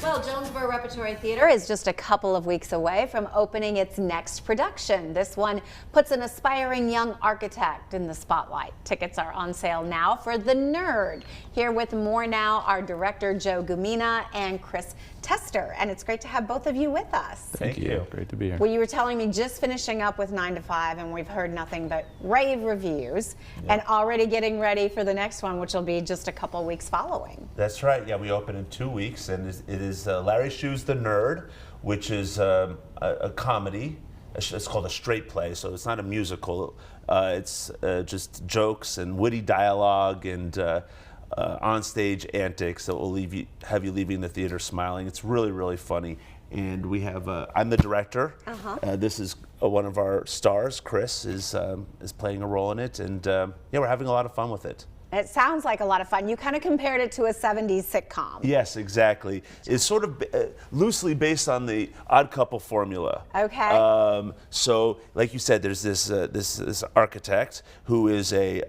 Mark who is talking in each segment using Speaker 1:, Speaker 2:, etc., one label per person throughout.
Speaker 1: Well, Jonesborough Repertory Theater is just a couple of weeks away from opening its next production. This one puts an aspiring young architect in the spotlight. Tickets are on sale now for The Nerd. Here with more now are director Joe Gumina and Chris Tester. And it's great to have both of you with us.
Speaker 2: Thank you. Great to be here.
Speaker 1: Well, you were telling me just finishing up with 9 to 5, and we've heard nothing but rave reviews, and already getting ready for the next one, which will be just a couple weeks following.
Speaker 3: That's right. Yeah, we open in 2 weeks, and it is Larry Shue's The Nerd, which is a comedy. It's called a straight play, so it's not a musical. It's just jokes and witty dialogue and on-stage antics that will have you leaving the theater smiling. It's really, really funny. And we have, I'm the director. This is one of our stars, Chris, is playing a role in it. And yeah, we're having a lot of fun with it.
Speaker 1: It sounds like a lot of fun. You kind of compared it to a 70s sitcom.
Speaker 3: Yes, exactly. It's sort of loosely based on the Odd Couple formula.
Speaker 1: Okay.
Speaker 3: So, like you said, there's this architect who is a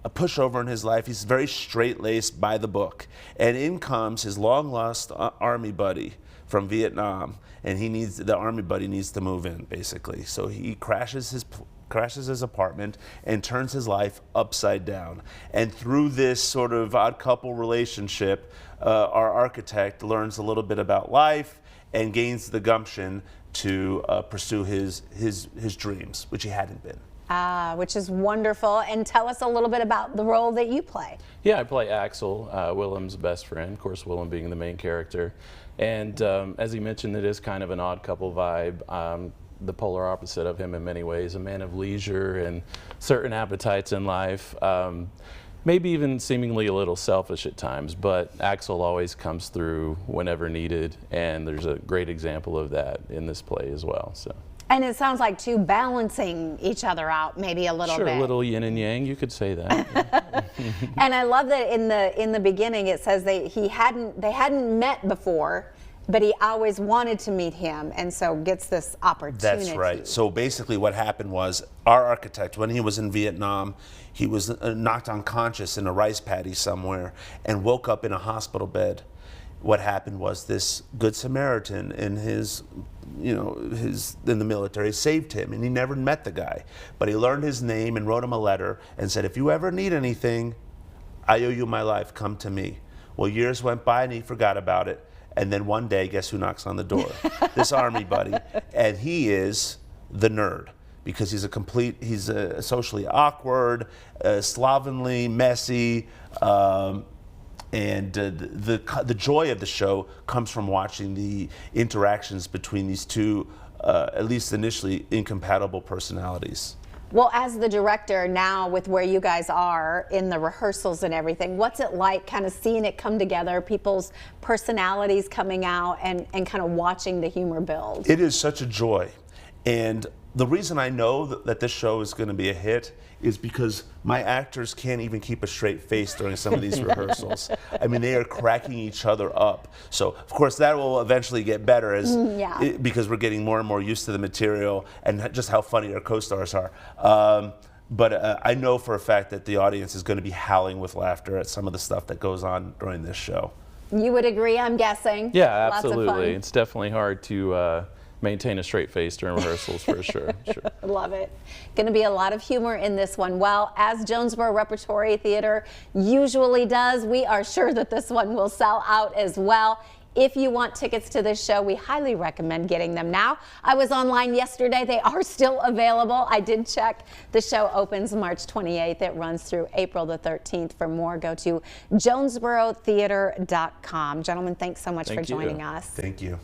Speaker 3: pushover in his life. He's very straight-laced, by the book, and in comes his long-lost army buddy from Vietnam, and the army buddy needs to move in, basically. So he crashes his apartment and turns his life upside down. And through this sort of odd couple relationship, our architect learns a little bit about life and gains the gumption to pursue his dreams, which he hadn't been.
Speaker 1: Which is wonderful. And tell us a little bit about the role that you play.
Speaker 2: Yeah, I play Axel, Willem's best friend, of course Willem being the main character. And as he mentioned, it is kind of an odd couple vibe. The polar opposite of him in many ways, a man of leisure and certain appetites in life, maybe even seemingly a little selfish at times, but Axel always comes through whenever needed, and there's a great example of that in this play as well. So.
Speaker 1: And it sounds like two balancing each other out maybe a little bit.
Speaker 2: Sure, a little yin and yang, you could say that.
Speaker 1: And I love that in the beginning it says they hadn't met before, but he always wanted to meet him, and so gets this opportunity.
Speaker 3: That's right. So basically what happened was our architect, when he was in Vietnam, he was knocked unconscious in a rice paddy somewhere and woke up in a hospital bed. What happened was this Good Samaritan in in the military saved him, and he never met the guy. But he learned his name and wrote him a letter and said, if you ever need anything, I owe you my life, come to me. Well, years went by and he forgot about it. And then one day, guess who knocks on the door? This army buddy. And he is the nerd, because he's a socially awkward, slovenly, messy, and the joy of the show comes from watching the interactions between these two, at least initially, incompatible personalities.
Speaker 1: Well, as the director now, with where you guys are in the rehearsals and everything, what's it like kind of seeing it come together, people's personalities coming out, and kind of watching the humor build?
Speaker 3: It is such a joy. And the reason I know that this show is going to be a hit is because my actors can't even keep a straight face during some of these rehearsals. I mean, they are cracking each other up. So, of course, that will eventually get better because we're getting more and more used to the material and just how funny our co-stars are. But I know for a fact that the audience is going to be howling with laughter at some of the stuff that goes on during this show.
Speaker 1: You would agree, I'm guessing?
Speaker 2: Yeah, absolutely. It's definitely hard to maintain a straight face during rehearsals, for sure.
Speaker 1: Love it. Going to be a lot of humor in this one. Well, as Jonesborough Repertory Theater usually does, we are sure that this one will sell out as well. If you want tickets to this show, we highly recommend getting them now. I was online yesterday. They are still available. I did check. The show opens March 28th. It runs through April the 13th. For more, go to jonesboroughtheater.com. Gentlemen, thanks so much for joining us.
Speaker 3: Thank you.